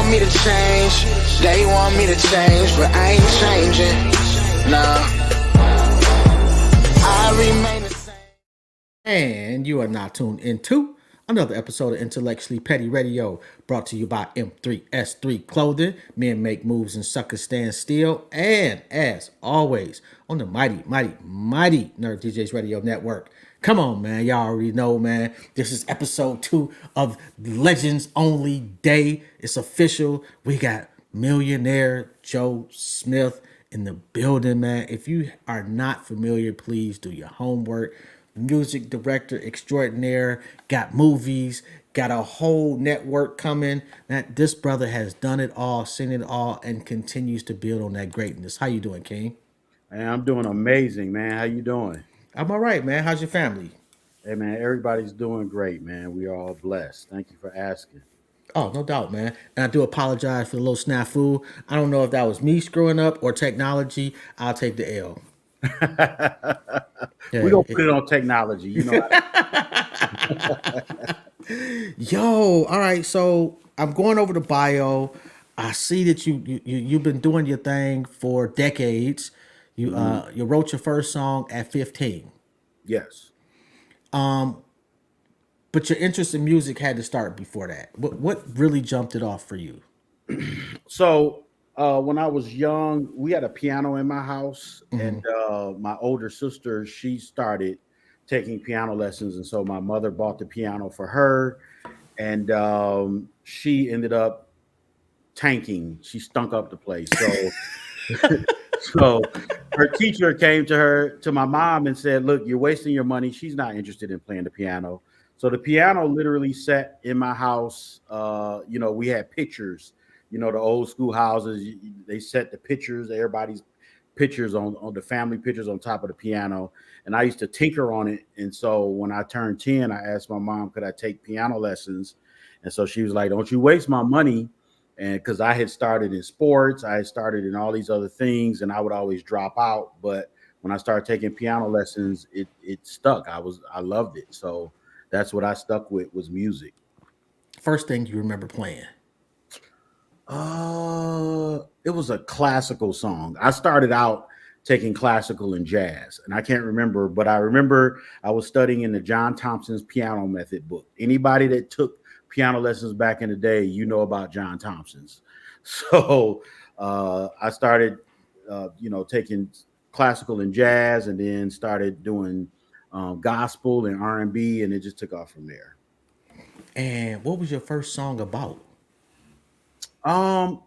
want me to change, they want me to change, but I ain't changing. Nah, I remain the same. And you are now tuned into another episode of Intellectually Petty Radio, brought to you by M3S3 Clothing. Men make moves and suckers stand still. And as always, on the mighty Nerd DJs Radio Network. Come on, man. Y'all already know, man. This is episode 2 of Legends Only Day. It's official. We got millionaire Joe Smith in the building, man. If you are not familiar, please do your homework. Music director extraordinaire, got movies, got a whole network coming. That this brother has done it all, seen it all, and continues to build on that greatness. How you doing, King? Man, I'm doing amazing, man. How you doing? I'm all right, man. How's your family? Hey, man, everybody's doing great, man. We are all blessed. Thank you for asking. Oh, no doubt, man. And I do apologize for the little snafu. I don't know if that was me screwing up or technology. I'll take the L. We're Yeah. gonna put it on technology, you know. Yo, all right. So I'm going over the bio. I see that you've been doing your thing for decades. You wrote your first song at 15, Yes. but your interest in music had to start before that. What really jumped it off for you? So when I was young, we had a piano in my house, Mm-hmm. and my older sister, she started taking piano lessons, and so my mother bought the piano for her, and she ended up tanking. She stunk up the place. So her teacher came to my mom and said, "Look, you're wasting your money. She's not interested in playing the piano." So the piano literally sat in my house. We had pictures. The old school houses. They set the pictures, everybody's pictures on the family pictures on top of the piano, and I used to tinker on it. And so when I turned 10, I asked my mom, could I take piano lessons? And so she was like, "Don't you waste my money." And because I had started in sports, I had started in all these other things, and I would always drop out. But when I started taking piano lessons, it stuck. I loved it. So that's what I stuck with, was music. First thing you remember playing? It was a classical song. I started out taking classical and jazz, and I can't remember, but I remember I was studying in the John Thompson's piano method book. Anybody that took piano lessons back in the day, about John Thompson's. So I started, taking classical and jazz, and then started doing gospel and R&B, and it just took off from there. And what was your first song about?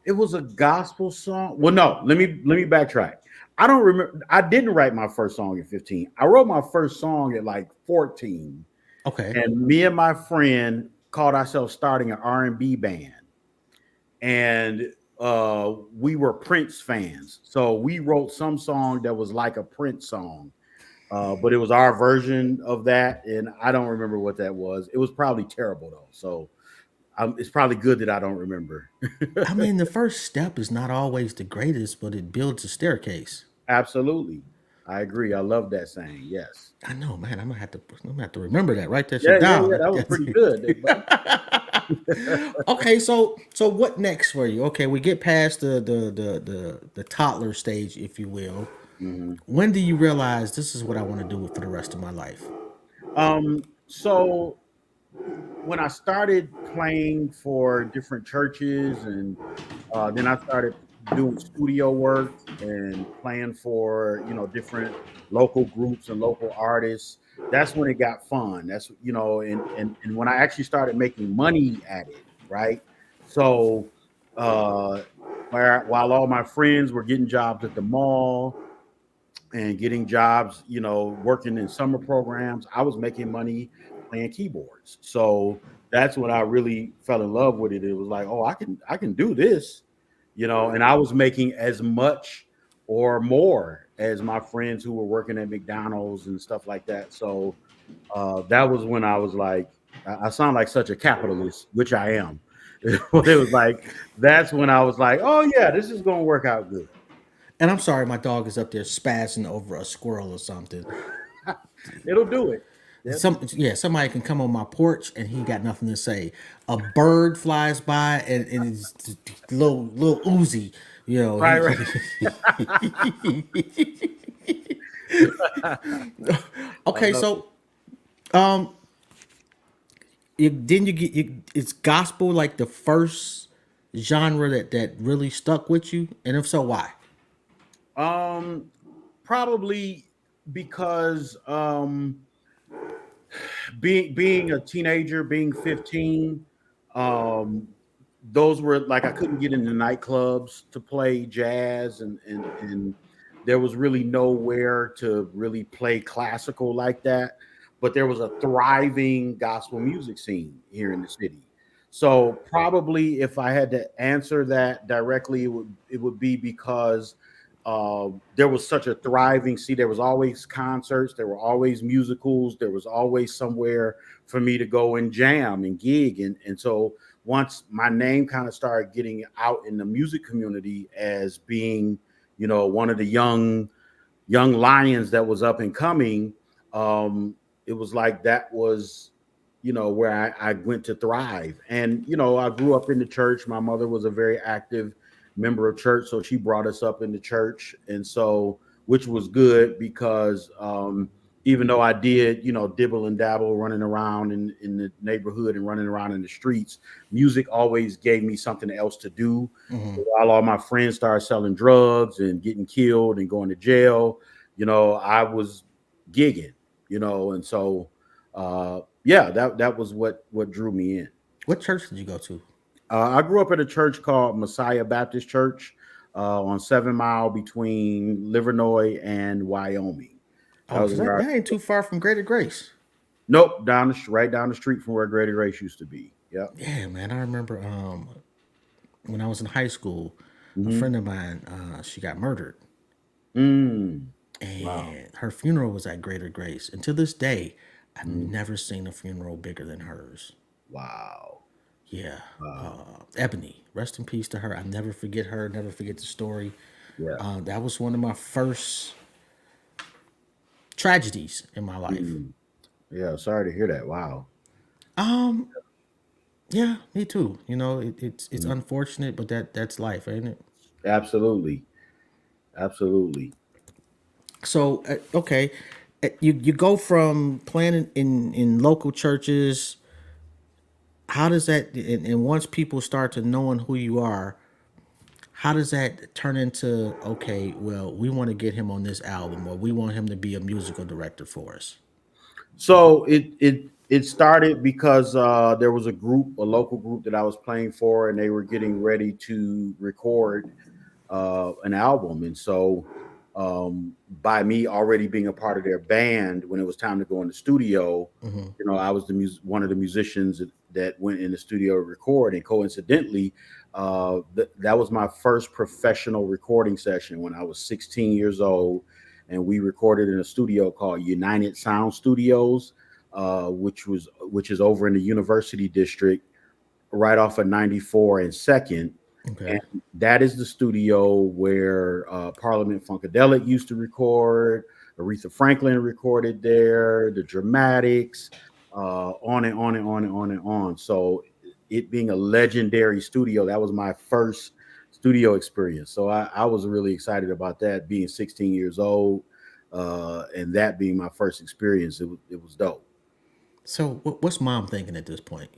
It was a gospel song. Well, no, let me backtrack. I don't remember. I didn't write my first song at 15. I wrote my first song at like 14. Okay. And me and my friend called ourselves starting an R&B band. And we were Prince fans. So we wrote some song that was like a Prince song. But it was our version of that, and I don't remember what that was. It was probably terrible though. So it's probably good that I don't remember. I mean, the first step is not always the greatest, but it builds a staircase. Absolutely. I agree. I love that saying. Yes. I know, man. I'm gonna have to remember that. Write that shit Yeah, yeah, yeah. down. That was pretty good. Okay, so what next for you? Okay, we get past the toddler stage, if you will. Mhm. When do you realize this is what I want to do for the rest of my life? So when I started playing for different churches, and then I started doing studio work and playing for different local groups and local artists. That's when it got fun. That's and when I actually started making money at it, right? So uh, while all my friends were getting jobs at the mall and getting jobs, working in summer programs, I was making money playing keyboards. So that's when I really fell in love with it. It was like, oh, I can do this, and I was making as much or more as my friends who were working at McDonald's and stuff like that. So that was when I was like, I sound like such a capitalist, which I am. But it was like, that's when I was like, oh yeah, this is going to work out good. And I'm sorry, my dog is up there spazzing over a squirrel or something. It'll do it. Yes. somebody can come on my porch and he got nothing to say. A bird flies by and it's little Uzi, you know. Right, right. I Okay, love it. so then you get it's gospel like the first genre that really stuck with you, and if so, why? Um, Probably because being a teenager, being 15, um, those were like I couldn't get into nightclubs to play jazz, and there was really nowhere to really play classical like that. But there was a thriving gospel music scene here in the city. So probably if I had to answer that directly, it would be because there was such a thriving. See, there was always concerts, there were always musicals, there was always somewhere for me to go and jam and gig, and so once my name kind of started getting out in the music community as being, one of the young lions that was up and coming, um, it was like that was, where I went to thrive. And, I grew up in the church. My mother was a very active member of church, so she brought us up in the church. And so, which was good because even though I did, dibble and dabble running around in the neighborhood and running around in the streets, music always gave me something else to do. Hmm. While all my friends started selling drugs and getting killed and going to jail, I was gigging, and so yeah, that was what drew me in. What church did you go to? I grew up at a church called Messiah Baptist Church on 7 Mile between Livernois and Wyoming. That Oh, was so where that ain't too far from Greater Grace. nope, right down the street from where Greater Grace used to be. Yep. Yeah, man, I remember when I was in high school, a Hmm. friend of mine, she got murdered, Mm. Wow. and her funeral was at Greater Grace. And to this day, I've Mm. never seen a funeral bigger than hers. Wow. Yeah, Wow. Ebony, rest in peace to her. I never forget her. Never forget the story. Yeah. That was one of my first tragedies in my life. Mm. Yeah. Sorry to hear that. Wow. Um, yeah, me too. You know, it's Mm. unfortunate, but that's life, ain't it? Absolutely. Absolutely. So okay, you go from playing in local churches. How does that and once people start to knowing who you are, how does that turn into okay? Well, we want to get him on this album, or we want him to be a musical director for us. So it started because there was a local group that I was playing for, and they were getting ready to record an album. And so, by me already being a part of their band, when it was time to go in the studio, Hmm. I was one of the musicians that went in the studio to record. And coincidentally, that was my first professional recording session when I was 16 years old, and we recorded in a studio called United Sound Studios, which is over in the University District, right off of 94 and Second. Okay. And that is the studio where Parliament Funkadelic used to record. Aretha Franklin recorded there. The Dramatics, on and on and on and on and on. So, it being a legendary studio, that was my first studio experience. So I was really excited about that. Being 16 years old, and that being my first experience, it was dope. So what's mom thinking at this point?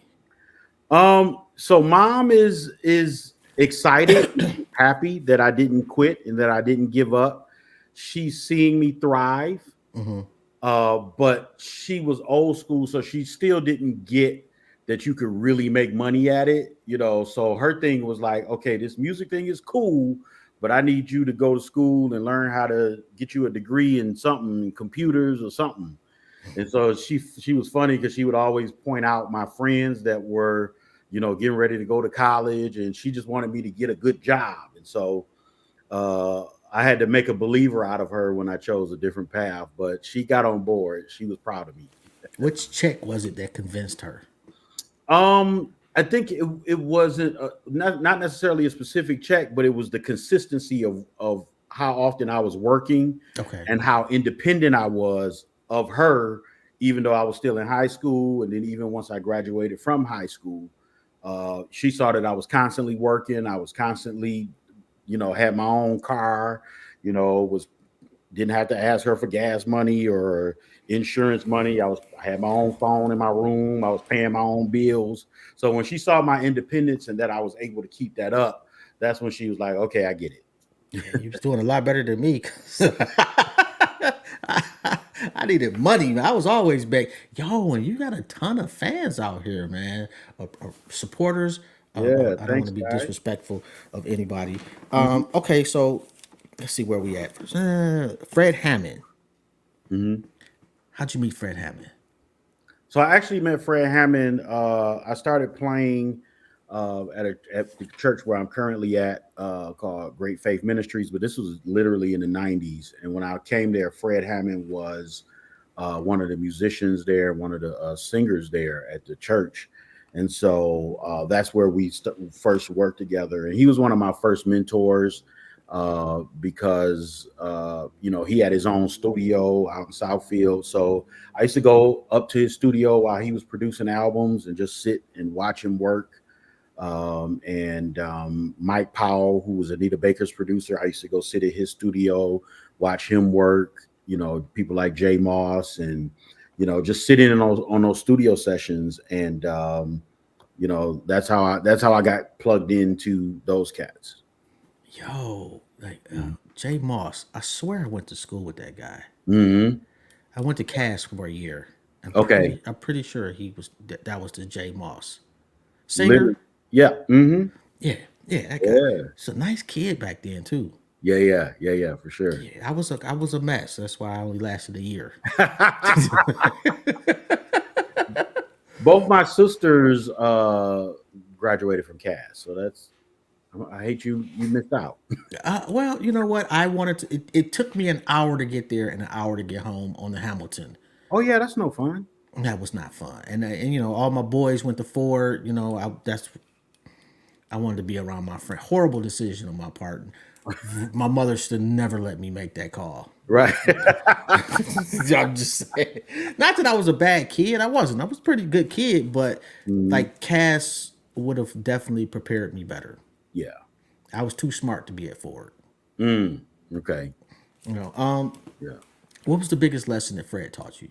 So mom is excited, happy that I didn't quit and that I didn't give up. She's seeing me thrive. Hmm. But she was old school, so she still didn't get that you could really make money at it. So her thing was like, okay, this music thing is cool, but I need you to go to school and learn how to get you a degree in something, in computers or something. And so she was funny because she would always point out my friends that were, getting ready to go to college, and she just wanted me to get a good job. And so I had to make a believer out of her when I chose a different path, but she got on board. She was proud of me. Which check was it that convinced her? I think it wasn't not necessarily a specific check, but it was the consistency of how often I was working Okay. and how independent I was of her even though I was still in high school, and then even once I graduated from high school, she saw that I was constantly working. I was constantly, had my own car, was didn't have to ask her for gas money or insurance money. I had my own phone in my room. I was paying my own bills. So when she saw my independence and that I was able to keep that up, that's when she was like, "Okay, I get it." Yeah, you was doing a lot better than me. 'Cause I needed money. Man. I was always big. Yo, and you got a ton of fans out here, man. Supporters. Yeah, I don't want thanks, to be guys. disrespectful of anybody. Hmm. Okay, so let's see where we at. Fred Hammond. Hmm. How'd you meet Fred Hammond? So I actually met Fred Hammond. I started playing at the church where I'm currently at, called Great Faith Ministries, but this was literally in the '90s. And when I came there, Fred Hammond was one of the musicians there, one of the singers there at the church. And so that's where we first worked together. And he was one of my first mentors because he had his own studio out in Southfield. So I used to go up to his studio while he was producing albums and just sit and watch him work. And Mike Powell, who was Anita Baker's producer, I used to go sit at his studio, watch him work. People like Jay Moss, and just sitting in on those studio sessions. And that's how I got plugged into those cats. Yo, like Jay Moss. I swear I went to school with that guy. Mm-hmm. I went to Cass for a year. Okay. I'm pretty sure he was that was the Jay Moss Literally. singer. Yeah. Mm-hmm. Yeah, yeah, that guy. Yeah. He's a nice kid back then too. Yeah. Yeah. Yeah. Yeah. For sure. Yeah, I was a mess. That's why I only lasted a year. Both my sisters graduated from Cass, so I hate you missed out. Well, you know what? I wanted to. It took me an hour to get there and an hour to get home on the Hamilton. Oh yeah, that's no fun. That was not fun. And all my boys went to Ford. I wanted to be around my friend. Horrible decision on my part. My mother should never let me make that call. Right. I'm just saying. Not that I was a bad kid. I wasn't. I was a pretty good kid, but Mhm. like Cass would have definitely prepared me better. Yeah. I was too smart to be at Ford. Mm. Okay. You know, um, Yeah. what was the biggest lesson that Fred taught you?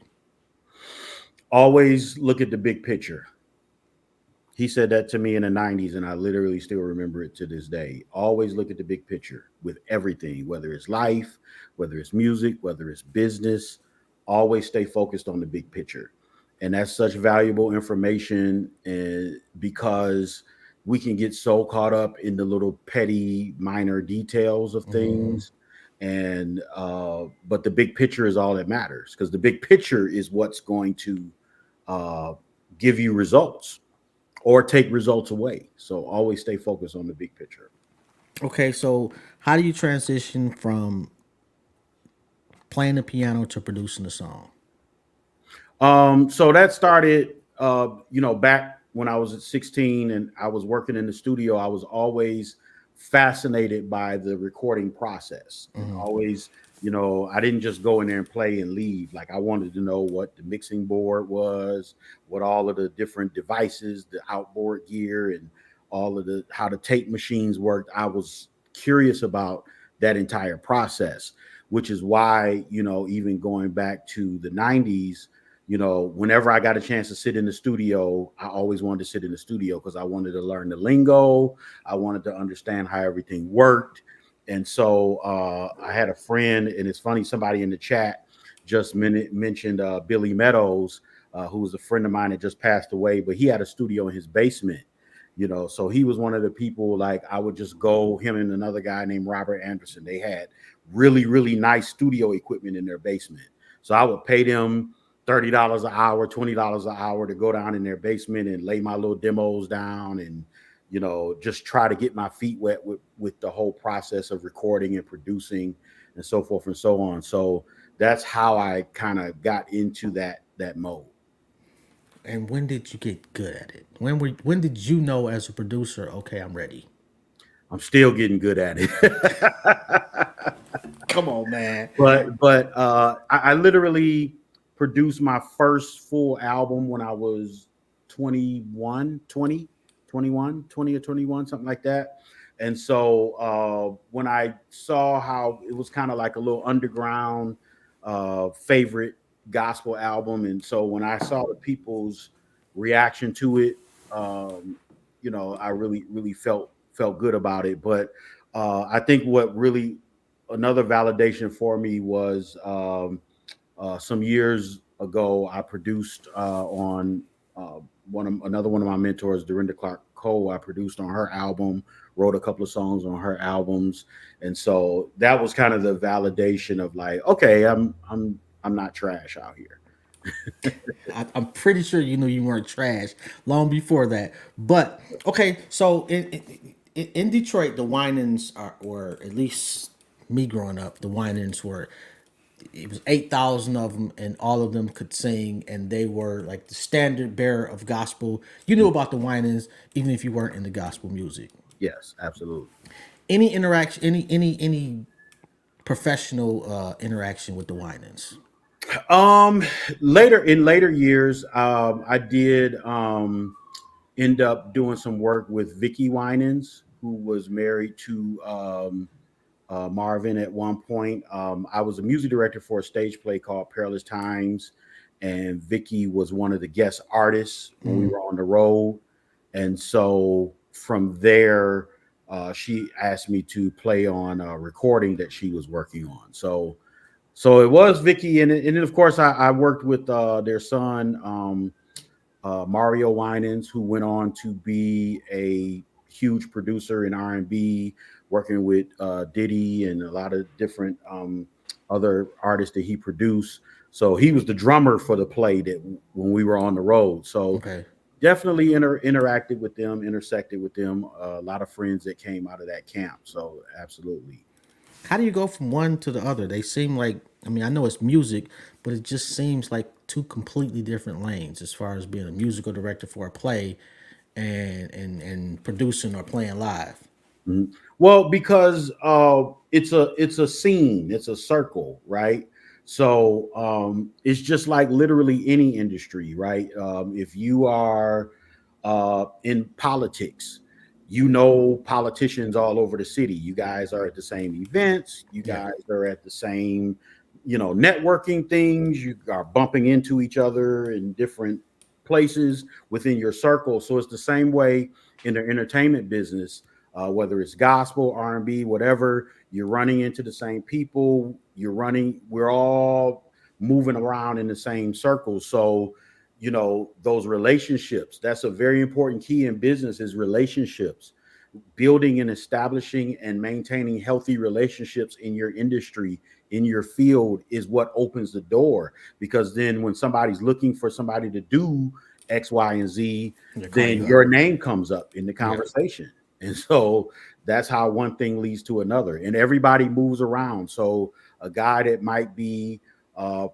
Always look at the big picture. He said that to me in the '90s, and I literally still remember it to this day. Always look at the big picture with everything, whether it's life, whether it's music, whether it's business. Always stay focused on the big picture. And that's such valuable information, and because we can get so caught up in the little petty minor details of Mm-hmm. things. And but the big picture is all that matters, because the big picture is what's going to uh, give you results or take results away. So always stay focused on the big picture. Okay, so how do you transition from playing the piano to producing a song? So that started, back when I was at 16 and I was working in the studio. I was always fascinated by the recording process, and Mm-hmm. always, I didn't just go in there and play and leave. Like, I wanted to know what the mixing board was, what all of the different devices, the outboard gear, and all of the how the tape machines worked. I was curious about that entire process, which is why, even going back to the '90s, whenever I got a chance to sit in the studio, I always wanted to sit in the studio because I wanted to learn the lingo. I wanted to understand how everything worked. And so I had a friend, and it's funny, somebody in the chat just mentioned Billy Meadows, who was a friend of mine that just passed away, but he had a studio in his basement. So he was one of the people, like, I would just go, him and another guy named Robert Anderson. They had really, really nice studio equipment in their basement. So I would pay them $30 an hour, $20 an hour to go down in their basement and lay my little demos down, and just try to get my feet wet with the whole process of recording and producing and so forth and so on. So that's how I kind of got into that mode. And when did you get good at it? When did you know as a producer, okay, I'm ready? I'm still getting good at it. Come on, man. but I literally produced my first full album when I was 21, 20, 21, 20 or 21, something like that. And so when I saw how it was kind of like a little underground favorite gospel album, and so when I saw the people's reaction to it, I really felt good about it. But I think what really another validation for me was some years ago I produced on another one of my mentors, Dorinda Clark Cole. I produced on her album, wrote a couple of songs on her albums, and so that was kind of the validation of like, okay, I'm not trash out here. I'm pretty sure you knew you weren't trash long before that. But okay, so in Detroit, the Winans are, or at least me growing up, the Winans were, it was 8,000 of them, and all of them could sing, and they were like the standard bearer of gospel. You knew about the Winans, even if you weren't into gospel music. Yes, absolutely. Any interaction, any professional interaction with the Winans? Um, later years, I did end up doing some work with Vicky Winans, who was married to Marvin at one point. I was a music director for a stage play called Perilous Times, and Vicky was one of the guest artists when we were on the road. And so from there, she asked me to play on a recording that she was working on. So it was Vicky, and then of course I worked with their son Mario Winans, who went on to be a huge producer in R&B, working with Diddy and a lot of different other artists that he produced. So he was the drummer for the play that when we were on the road. So Okay. definitely interacted with them, intersected with them. A lot of friends that came out of that camp. So absolutely. How do you go from one to the other? They seem like, I mean, I know it's music, but it just seems like two completely different lanes as far as being a musical director for a play and producing or playing live. Mhm. Well, because it's a scene, it's a circle, right? So it's just like literally any industry, right? If you are in politics, you know politicians all over the city. You guys are at the same events. You Yeah. guys are at the same, networking things. You are bumping into each other in different places within your circle. So it's the same way in the entertainment business, whether it's gospel, R&B, whatever. You're running into the same people. We're all moving around in the same circles. So those relationships, that's a very important key in business, is relationships. Building and establishing and maintaining healthy relationships in your industry, in your field, is what opens the door. Because then when somebody's looking for somebody to do X, Y, and Z, They call then you up. your name comes up in the Yeah. conversation. And so that's how one thing leads to another, and everybody moves around. So a guy that might be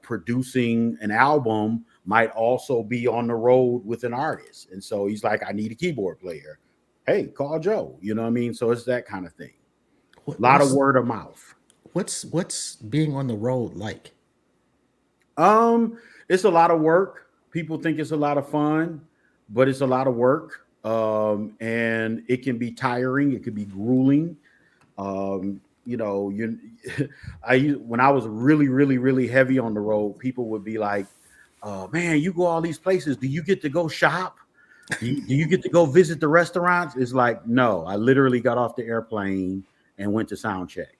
producing an album might also be on the road with an artist. And so he's like, I need a keyboard player. Hey, call Joe. You know what I mean? So it's that kind of thing. What, A lot of what's word of mouth. what's being on the road like? It's a lot of work. People think it's a lot of fun, but it's a lot of work. And it can be tiring. It could be grueling. You when I was really, really, really heavy on the road, people would be like, man, you go all these places. Do you get to go shop? Do you get to go visit the restaurants? It's like, no, I literally got off the airplane and went to sound check.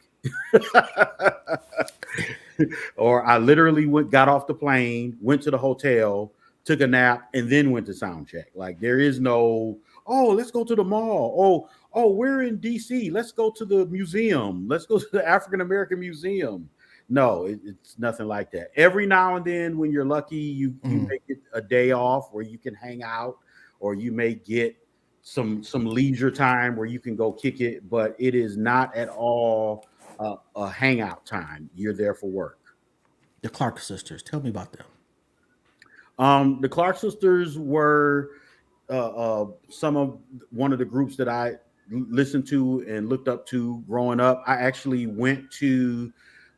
Or I literally got off the plane, went to the hotel, took a nap, and then went to sound check. Like, there is no, oh, let's go to the mall. Oh, we're in DC. Let's go to the museum. Let's go to the African American Museum. No, it's nothing like that. Every now and then, when you're lucky, you may get a day off where you can hang out, or you may get some leisure time where you can go kick it. But it is not at all a hangout time. You're there for work. The Clark sisters. Tell me about them. The Clark sisters were some of one of the groups that I listened to and looked up to growing up. I actually went to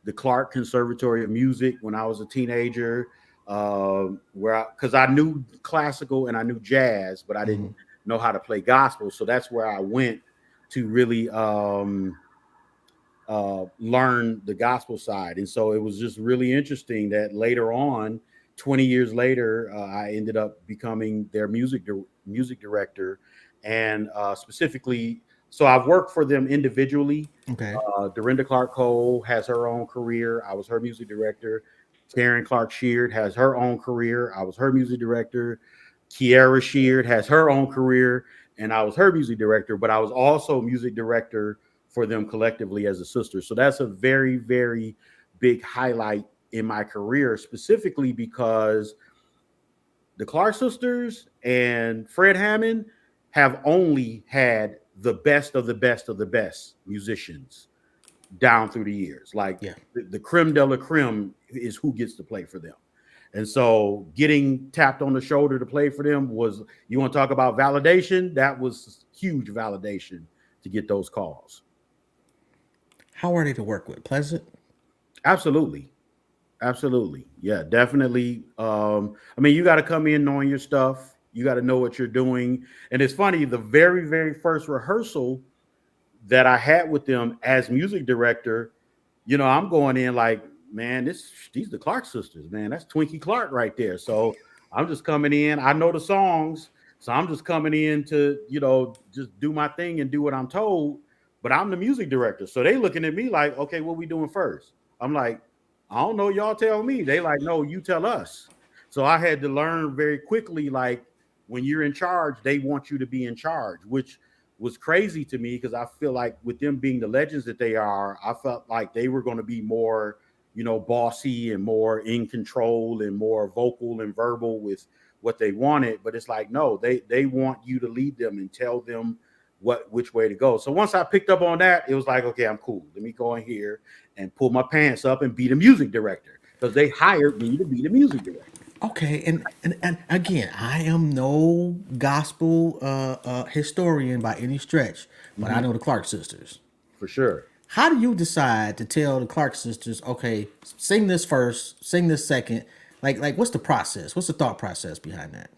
the Clark Conservatory of Music when I was a teenager. because I knew classical and I knew jazz, but I Mm-hmm. didn't know how to play gospel. So that's where I went to really learn the gospel side. And so it was just really interesting that later on, 20 years later, I ended up becoming their music director, and specifically, so I've worked for them individually. Okay. Dorinda Clark Cole has her own career. I was her music director. Karen Clark Sheard has her own career. I was her music director. Kiara Sheard has her own career, and I was her music director. But I was also music director for them collectively as a sister. So that's a very, very big highlight in my career, specifically because the Clark sisters and Fred Hammond have only had the best of the best of the best musicians down through the years. Like Yeah. the creme de la creme is who gets to play for them. And so getting tapped on the shoulder to play for them was, you want to talk about validation? That was huge validation to get those calls. How are they to work with? Pleasant? Absolutely. Absolutely. Yeah, definitely. I mean, you got to come in knowing your stuff. You got to know what you're doing. And it's funny, the very, very first rehearsal that I had with them as music director, I'm going in like, man, these the Clark sisters, man. That's Twinkie Clark right there. So I'm just coming in. I know the songs, so I'm just coming in to, just do my thing and do what I'm told. But I'm the music director, so they looking at me like, okay, what we doing first? I'm like, I don't know. Y'all tell me. They like, no, you tell us. So I had to learn very quickly, like when you're in charge, they want you to be in charge, which was crazy to me because I feel like with them being the legends that they are, I felt like they were going to be more, bossy and more in control and more vocal and verbal with what they wanted. But it's like, no, they want you to lead them and tell them which way to go. So once I picked up on that, it was like, okay, I'm cool. Let me go in here and pull my pants up and be the music director because they hired me to be the music director. Okay, and again, I am no gospel historian by any stretch, but I Mm-hmm. know the Clark sisters. For sure. How do you decide to tell the Clark sisters, okay, sing this first, sing this second? Like, what's the process? What's the thought process behind that?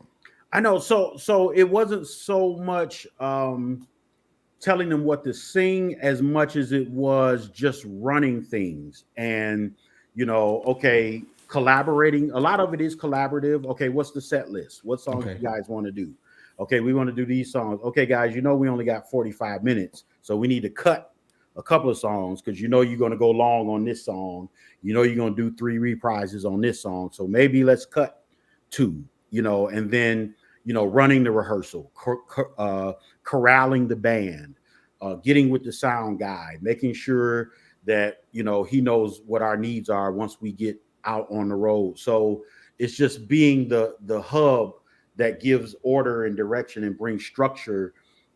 I know. So it wasn't so much telling them what to sing as much as it was just running things and okay, collaborating. A lot of it is collaborative. Okay, what's the set list? What songs Okay. you guys want to do? Okay, we want to do these songs. Okay, guys, we only got 45 minutes, so we need to cut a couple of songs because you're going to go long on this song. You're going to do 3 reprises on this song, so maybe let's cut 2. And then running the rehearsal, corralling the band, getting with the sound guy, making sure that he knows what our needs are once we get out on the road. So it's just being the hub that gives order and direction and brings structure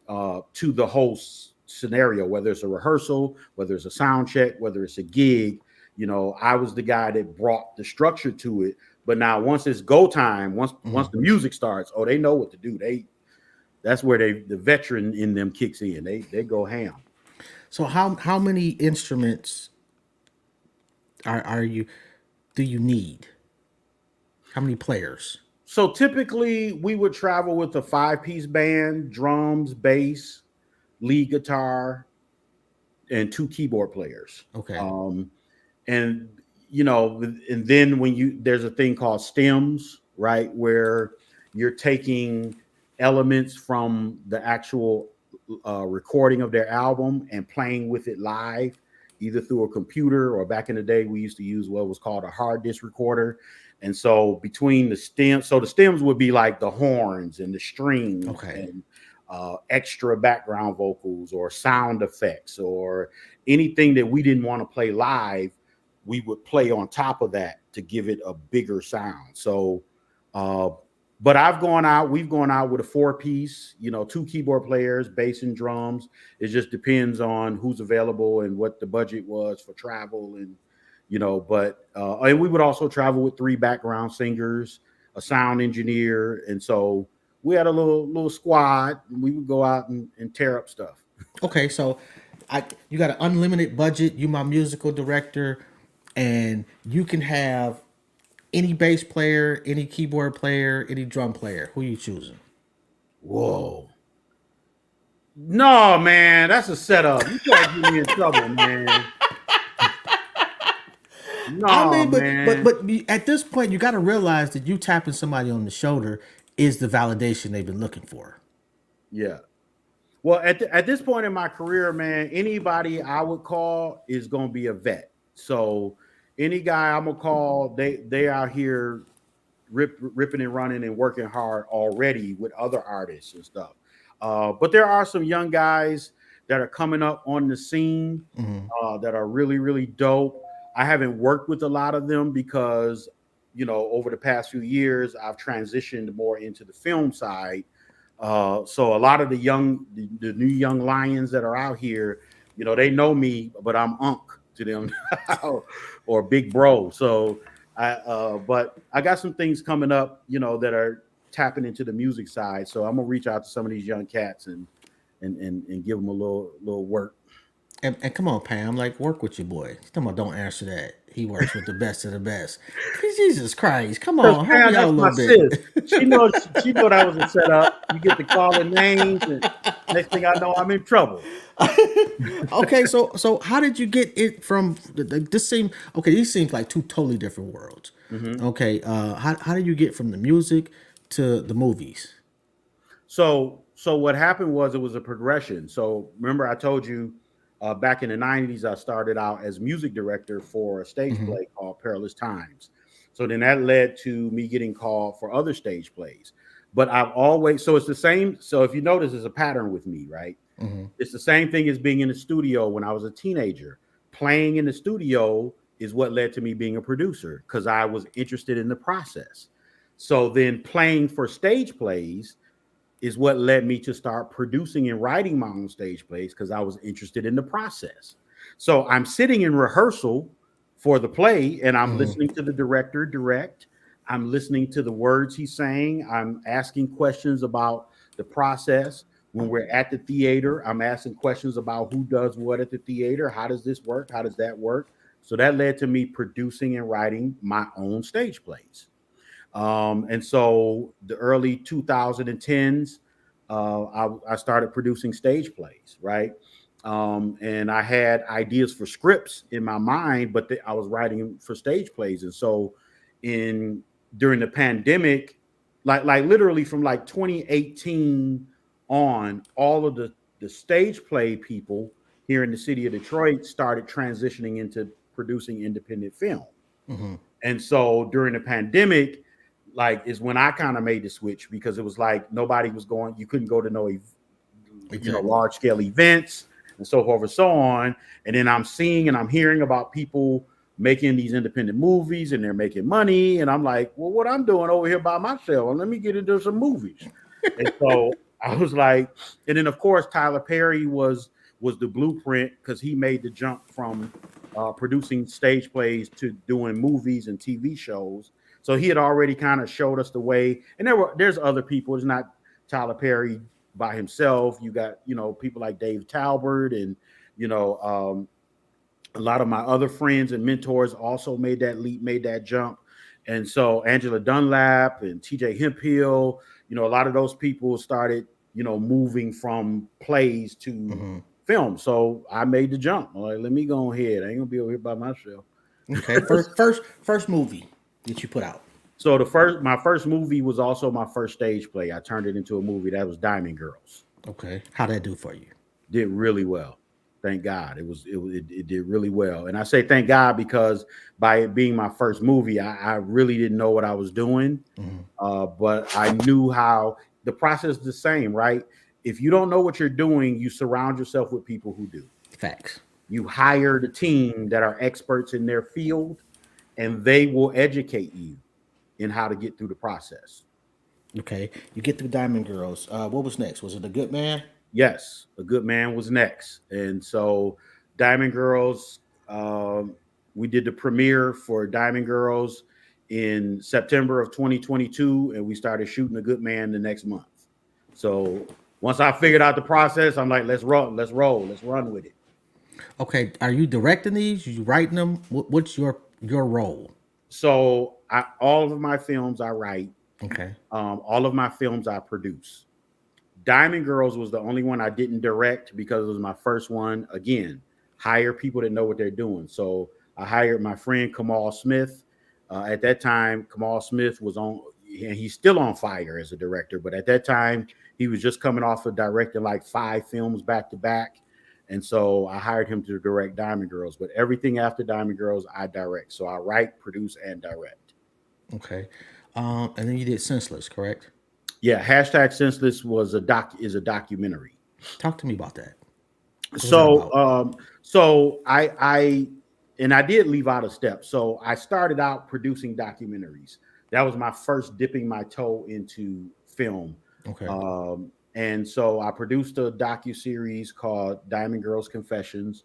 to the whole scenario, whether it's a rehearsal, whether it's a sound check, whether it's a gig. I was the guy that brought the structure to it. But now once it's go time, once the music starts, oh, they know what to do. That's where the veteran in them kicks in. They go ham. So how many instruments are you do you need? How many players? So typically we would travel with a 5-piece band, drums, bass, lead guitar, and 2 keyboard players. Okay. And and then there's a thing called stems, right, where you're taking elements from the actual recording of their album and playing with it live, either through a computer or back in the day we used to use what was called a hard disk recorder. And so between the stems, so the stems would be like the horns and the strings Okay. and extra background vocals or sound effects or anything that we didn't want to play live, we would play on top of that to give it a bigger sound. So, but we've gone out with a 4-piece, 2 keyboard players, bass and drums. It just depends on who's available and what the budget was for travel. And, and we would also travel with 3 background singers, a sound engineer. And so we had a little squad and we would go out and tear up stuff. Okay, so you got an unlimited budget. You my musical director, and you can have Any bass player, any keyboard player, any drum player. Who you choosing? Whoa. No, man, that's a setup. You try to get me in trouble, man. I No, mean, man. at this point, you got to realize that you tapping somebody on the shoulder is the validation they've been looking for. Yeah. Well, at this point in my career, man, anybody I would call is going to be a vet. So any guy I'm gonna call, they out here ripping and running and working hard already with other artists and stuff. But there are some young guys that are coming up on the scene that are really, really dope. I haven't worked with a lot of them because, over the past few years, I've transitioned more into the film side. So a lot of the new young lions that are out here, they know me, but I'm Unc to them or big bro. So but I got some things coming up, that are tapping into the music side. So I'm gonna reach out to some of these young cats and give them a little work. And come on, Pam, like work with your boy. He's talking about don't answer that. He works with the best of the best. Jesus Christ, come Because on, help Pam, me out a that's my little bit. sis. She know that was a setup. You get to calling names, and next thing I know, I'm in trouble. Okay, so how did you get it from this seem okay, these seems like two totally different worlds. Mhm. Okay, how did you get from the music to the movies? So what happened was it was a progression. So remember, I told you back in the '90s, I started out as music director for a stage Mm-hmm. play called Perilous Times. So then that led to me getting called for other stage plays. But I've always so it's the same. So if you notice, there's a pattern with me, right? Mm-hmm. It's the same thing as being in the studio when I was a teenager. Playing in the studio is what led to me being a producer because I was interested in the process. So then playing for stage plays is what led me to start producing and writing my own stage plays because I was interested in the process. So I'm sitting in rehearsal for the play and I'm listening to the director direct. I'm listening to the words he's saying. I'm asking questions about the process. When we're at the theater, I'm asking questions about who does what at the theater. How does this work? How does that work? So that led to me producing and writing my own stage plays. And so the early 2010s, I started producing stage plays, right? And I had ideas for scripts in my mind, but I was writing for stage plays. And so in during the pandemic, like literally from like 2018 on, all of the stage play people here in the city of Detroit started transitioning into producing independent film. Mm-hmm. And so during the pandemic, like is when I kind of made the switch because it was like nobody was going, you couldn't go to no, Exactly. large scale events and so forth and so on. And then I'm seeing and I'm hearing about people making these independent movies and they're making money. And I'm like, well, what I'm doing over here by myself, well, let me get into some movies. And so I was like, and then of course Tyler Perry was the blueprint because he made the jump from producing stage plays to doing movies and TV shows. So he had already kind of showed us the way. And there's other people. It's not Tyler Perry by himself. You got people like Dave Talbert and you know a lot of my other friends and mentors also made that leap, made that jump. And so Angela Dunlap and TJ Hemphill, a lot of those people started, moving from plays to Mm-hmm. film. So I made the jump. I'm like, let me go ahead. I ain't gonna be over here by myself. Okay, first movie that you put out. So my first movie was also my first stage play. I turned it into a movie. That was Diamond Girls. Okay, how'd that do for you? Did really well. Thank God. It did really well. And I say thank God because by it being my first movie, I really didn't know what I was doing. Mm-hmm. But I knew how the process is the same, right? If you don't know what you're doing, you surround yourself with people who do. Facts. You hire the team that are experts in their field, and they will educate you in how to get through the process. Okay, you get through Diamond Girls. What was next? Was it A Good Man? Yes, A Good Man was next. And so Diamond Girls, um, we did the premiere for Diamond Girls in September of 2022, and we started shooting A Good Man the next month. So once I figured out the process, I'm like, let's run with it. Okay, are you directing these? You writing them? What's your role? So all of my films I write. Okay. All of my films I produce. Diamond Girls was the only one I didn't direct because it was my first one. Again, hire people that know what they're doing. So I hired my friend Kamal Smith. At that time, Kamal Smith was on, and he's still on fire as a director. But at that time, he was just coming off of directing like 5 films back to back. And so I hired him to direct Diamond Girls. But everything after Diamond Girls, I direct. So I write, produce, and direct. Okay. And then you did Senseless, correct? Yeah, hashtag Senseless was a documentary. Talk to me about that. What was that So about? I and I did leave out a step. So I started out producing documentaries. That was my first dipping my toe into film. Okay. And so I produced a docu-series called Diamond Girls Confessions,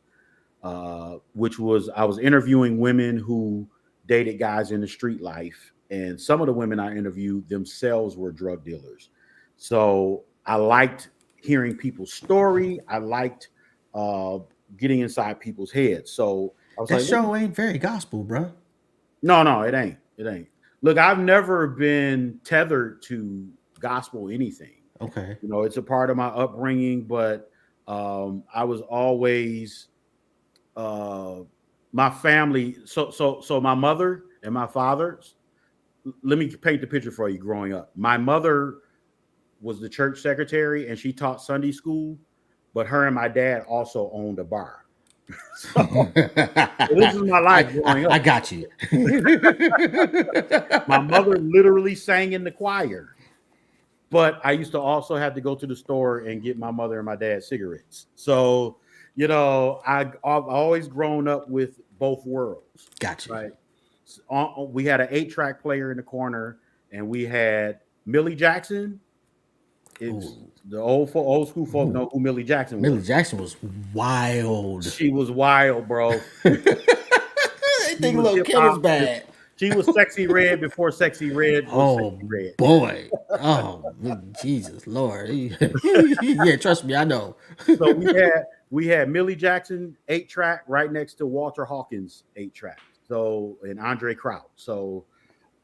which was I was interviewing women who dated guys in the street life, and some of the women I interviewed themselves were drug dealers. So I liked hearing people's story. I liked uh, getting inside people's heads. So I was That like, show ain't very gospel, bro. no, it ain't. It ain't. Look, I've never been tethered to gospel anything. Okay. You know, it's a part of my upbringing, but I was always uh, my family. So my mother and my father. Let me paint the picture for you. Growing up, my mother was the church secretary and she taught Sunday school, but her and my dad also owned a bar. So this is my life growing I up. got you. My mother literally sang in the choir, but I used to also have to go to the store and get my mother and my dad cigarettes. So, you know, I've always grown up with both worlds, Got you. right? We had an 8-track player in the corner, and we had Millie Jackson. It's Ooh. the old school folk Ooh. know who Millie Jackson Millie was. Jackson was wild. She was wild, bro. They She think was little hip Kim was hop. bad. She was sexy red before sexy red was Oh sexy red. boy. Oh Jesus Lord. Yeah, trust me, I know. So we had Millie Jackson 8-track right next to Walter Hawkins 8-track. So and Andre Kraut. So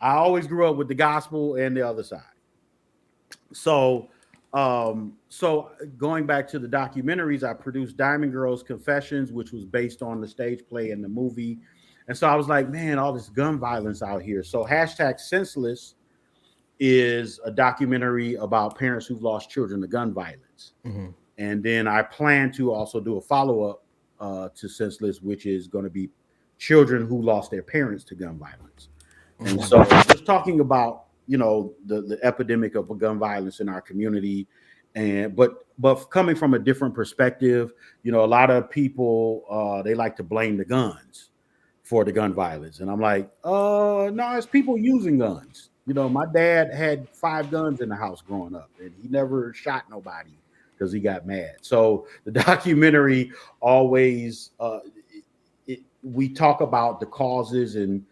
I always grew up with the gospel and the other side. So so going back to the documentaries, I produced Diamond Girls Confessions, which was based on the stage play and the movie. And so I was like, man, all this gun violence out here. So hashtag senseless is a documentary about parents who've lost children to gun violence. Mm-hmm. And then I plan to also do a follow-up to senseless, which is going to be children who lost their parents to gun violence. And so just talking about, you know, the epidemic of gun violence in our community. And but coming from a different perspective, you know, a lot of people they like to blame the guns for the gun violence. And I'm like, no, it's people using guns. You know, my dad had 5 guns in the house growing up, and he never shot nobody because he got mad. So the documentary always we talk about the causes and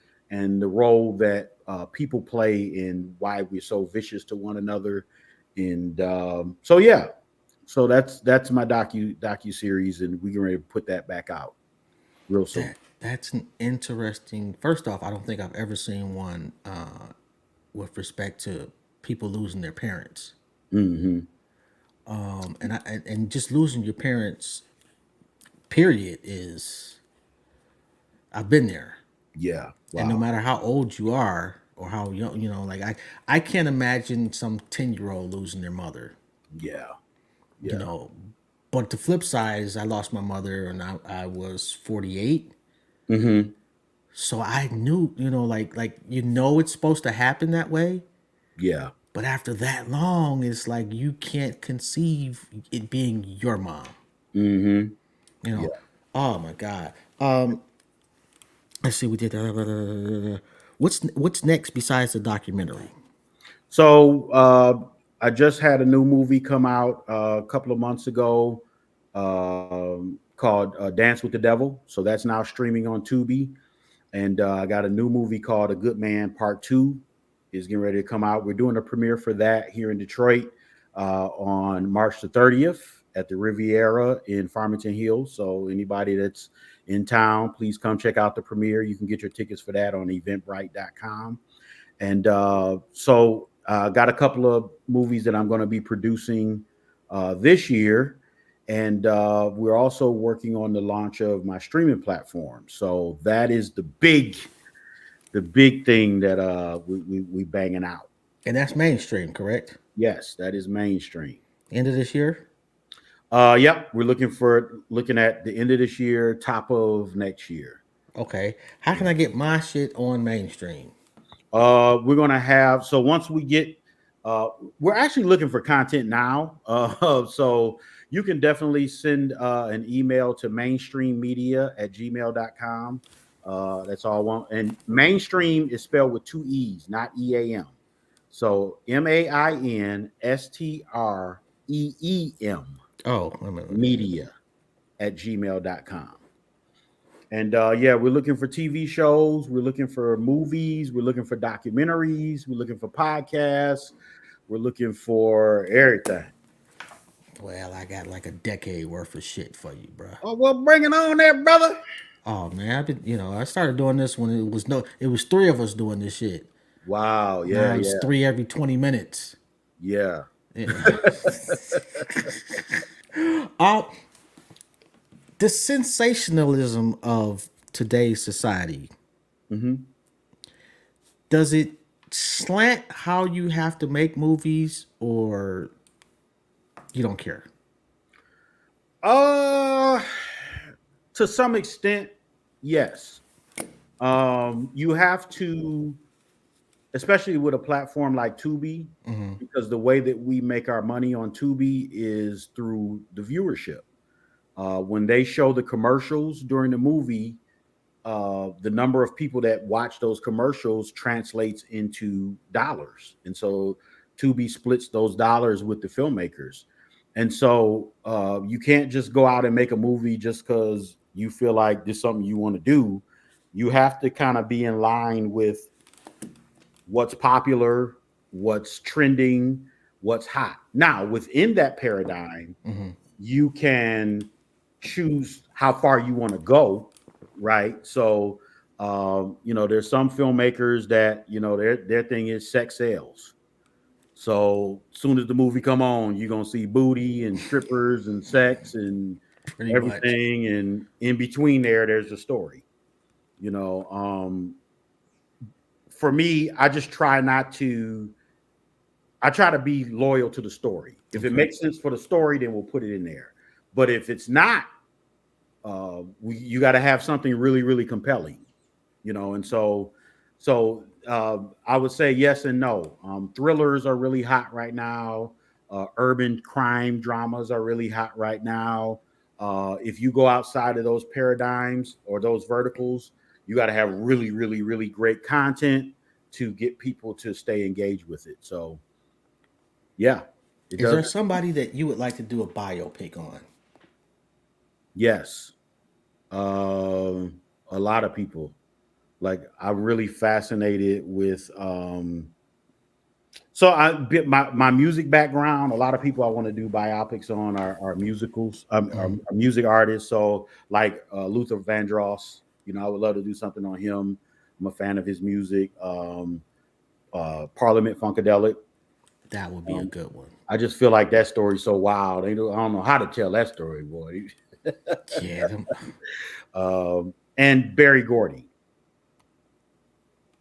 the role that people play in why we're so vicious to one another. And so yeah, so that's my docu series, and we're going to put that back out real soon. That's an interesting. First off, I don't think I've ever seen one with respect to people losing their parents. Mm-hmm. And just losing your parents, period, is I've been there. Yeah. And no Wow. matter how old you are or how young, you know, like I can't imagine some 10-year-old losing their mother, Yeah. you Yeah. know. But the flip side is I lost my mother and I was 48. Mm-hmm. So I knew, you know, you know it's supposed to happen that way. Yeah. But after that long, it's like you can't conceive it being your mom. Mm-hmm. You Yeah. know. Oh my God. Let's see, we did what's next besides the documentary? So I just had a new movie come out a couple of months ago called Dance with the Devil. So that's now streaming on Tubi. And I got a new movie called A Good Man Part 2 is getting ready to come out. We're doing a premiere for that here in Detroit on March the 30th at the Riviera in Farmington Hills. So anybody that's in town, please come check out the premiere. You can get your tickets for that on eventbrite.com. And got a couple of movies that I'm going to be producing this year. And we're also working on the launch of my streaming platform. So that is the big thing that we banging out. And that's mainstream, correct? Yes, that is mainstream. End of this year? Yep, we're looking at the end of this year, top of next year. Okay. How can I get my shit on mainstream? We're gonna have so once we get, we're actually looking for content now. So you can definitely send an email to mainstreammedia@gmail.com. That's all I want. And mainstream is spelled with two E's, not EAM. So MAINSTREEM Oh, wait a minute. media@gmail.com. And yeah, we're looking for TV shows. We're looking for movies. We're looking for documentaries. We're looking for podcasts. We're looking for everything. Well, I got like a decade worth of shit for you, bro. Oh, well, bring it on there, brother. Oh man, I started doing this when it was three of us doing this shit. Wow. Now Yeah, it's yeah, three every 20 minutes. yeah. Yeah. All the sensationalism of today's society, Hmm. does it slant how you have to make movies, or you don't care? Uh, to some extent, yes. You have to, especially with a platform like Tubi, because the way that we make our money on Tubi is through the viewership. When they show the commercials during the movie, the number of people that watch those commercials translates into dollars. And so Tubi splits those dollars with the filmmakers. And so you can't just go out and make a movie just because you feel like this is something you want to do. You have to kind of be in line with what's popular, what's trending, what's hot. Now, within that paradigm, you can choose how far you want to go, right? So, there's some filmmakers that their thing is sex sales. So, soon as the movie come on, you're gonna see booty and strippers and sex and Pretty much. everything, and in between there's a story. You know, for me, I just try not to. I try to be loyal to the story. If it Okay. makes sense for the story, then we'll put it in there. But if it's not, you got to have something really, really compelling, And so I would say yes and no. Thrillers are really hot right now. Urban crime dramas are really hot right now. If you go outside of those paradigms or those verticals, you got to have really, really, really great content to get people to stay engaged with it. So, yeah, it Is there does. somebody that you would like to do a biopic on? Yes. A lot of people. Like I'm really fascinated with so my music background. A lot of people I want to do biopics on are musicals, are music artists. So like Luther Vandross, I would love to do something on him. I'm a fan of his music. Parliament Funkadelic. That would be a good one. I just feel like that story's so wild. I don't know how to tell that story, boy. Yeah, And Barry Gordy.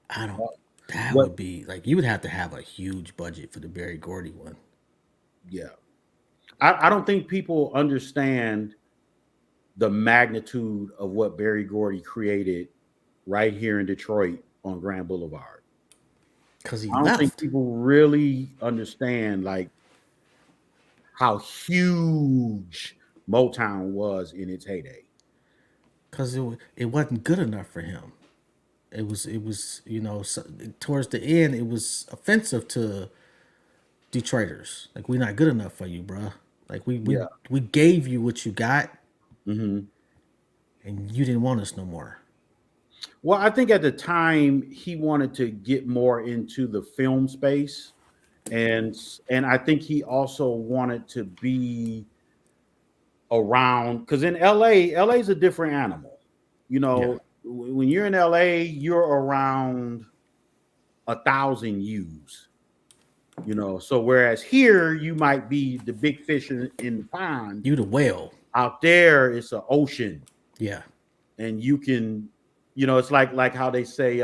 I don't. That What? would be like you would have to have a huge budget for the Barry Gordy one. Yeah, I don't think people understand the magnitude of what Barry Gordy created right here in Detroit on Grand Boulevard. Because he I don't think left. people really understand like how huge Motown was in its heyday. Because it wasn't good enough for him. Towards the end, it was offensive to Detroiters. Like, we're not good enough for you, bruh. Like, Yeah. we gave you what you got, Hmm. and you didn't want us no more. Well, I think at the time he wanted to get more into the film space, and I think he also wanted to be around because in LA is a different animal. You know, when you're in LA, you're around 1,000 U's. You know, so whereas here you might be the big fish in the pond. You the whale. Out there, it's an ocean, Yeah. and you can, you know, it's like how they say, you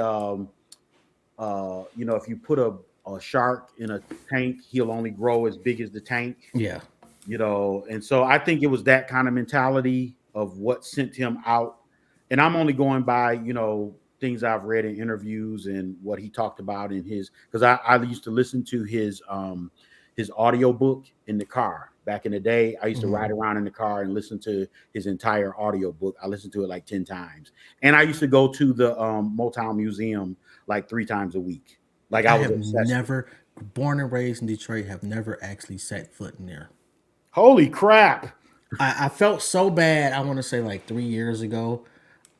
know, if you put a shark in a tank, he'll only grow as big as the tank. Yeah. You know, and so I think it was that kind of mentality of what sent him out. And I'm only going by, you know, things I've read in interviews and what he talked about in his, because I used to listen to his audio book in the car back in the day. I used to ride around in the car and listen to his entire audio book. I listened to it like 10 times. And I used to go to the Motown Museum like 3 times a week. Like I I was have obsessed. never, born and raised in Detroit, have never actually set foot in there. Holy crap. I felt so bad. I want to say like 3 years ago.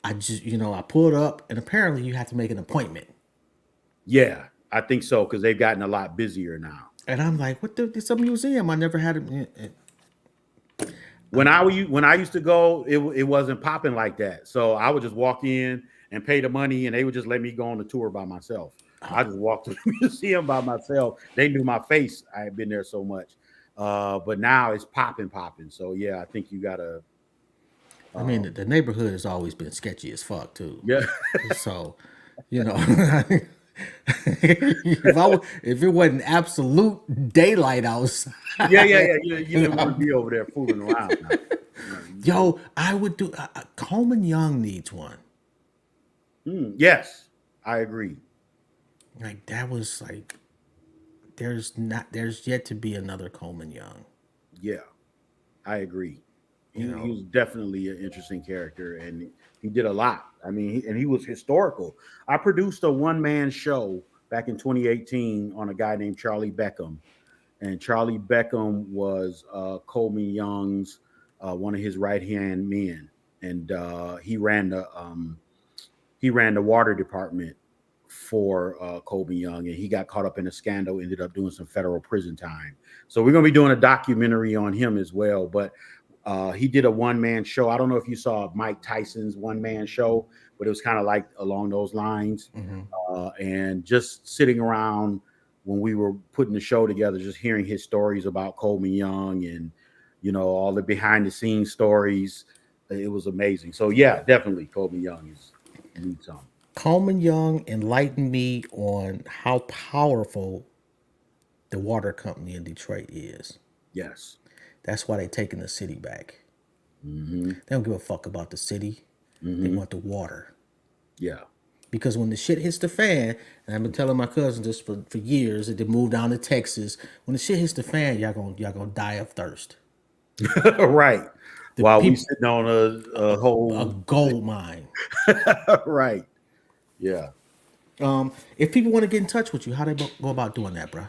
I just, I pulled up and apparently you have to make an appointment. Yeah, I think so, because they've gotten a lot busier now. And I'm like, what the, it's a museum. I never had it. When I used to go, it wasn't popping like that. So I would just walk in and pay the money, and they would just let me go on the tour by myself. I just walked to the museum by myself. They knew my face. I had been there so much. But now it's popping. So yeah, I think you gotta. I mean, the neighborhood has always been sketchy as fuck too. Yeah. So, if it wasn't absolute daylight outside, yeah. You didn't want to be over there fooling around. Yo, I would do. Coleman Young needs one. Yes, I agree. Like that was like, there's yet to be another Coleman Young. Yeah, I agree. He You know, was definitely an interesting character, and he did a lot. I mean, he was historical. I produced a one-man show back in 2018 on a guy named Charlie Beckham, and Charlie Beckham was Coleman Young's one of his right-hand men, and he ran the water department for Coleman Young, and he got caught up in a scandal, ended up doing some federal prison time. So we're going to be doing a documentary on him as well. But he did a one-man show. I don't know if you saw Mike Tyson's one-man show, but it was kind of like along those lines. And just sitting around when we were putting the show together, just hearing his stories about Coleman Young and, all the behind-the-scenes stories, it was amazing. So, yeah, definitely Coleman Young needs something. Coleman Young enlightened me on how powerful the water company in Detroit is. Yes. That's why they're taking the city back. Mm-hmm. They don't give a fuck about the city. They want the water. Yeah. Because when the shit hits the fan, and I've been telling my cousins this for years, that they moved down to Texas. When the shit hits the fan, y'all gonna die of thirst. Right. The While we people, sitting on a a whole gold mine. right. Yeah. If people want to get in touch with you, how they go about doing that, bro?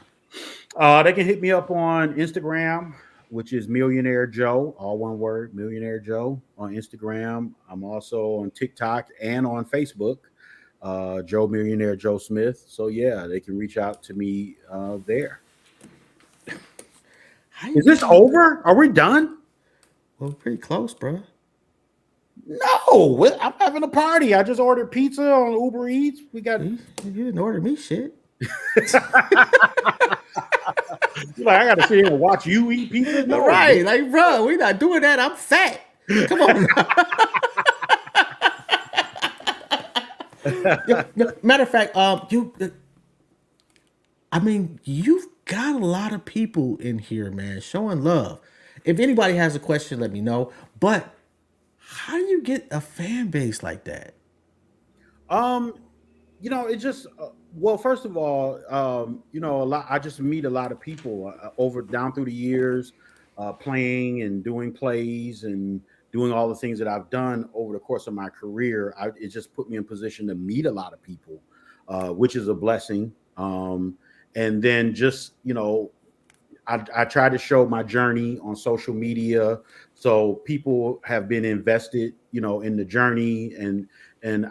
They can hit me up on Instagram, which is Millionaire Joe, all one word, Millionaire Joe on Instagram. I'm also on TikTok and on Facebook, Joe Millionaire Joe Smith. So yeah, they can reach out to me there. Is this over? Are we done? Well, we're pretty close, bro. No, I'm having a party. I just ordered pizza on Uber Eats. We got. You didn't order me shit. You're like, I got to sit here and watch you eat pizza. No, Right, like, bro, we're not doing that. I'm fat. Come on. Matter of fact, you've got a lot of people in here, man, showing love. If anybody has a question, let me know. But how do you get a fan base like that? It just well, first of all, a lot. I just meet a lot of people down through the years, playing and doing plays and doing all the things that I've done over the course of my career. It just put me in position to meet a lot of people, which is a blessing. And then just I try to show my journey on social media, so people have been invested, in the journey, and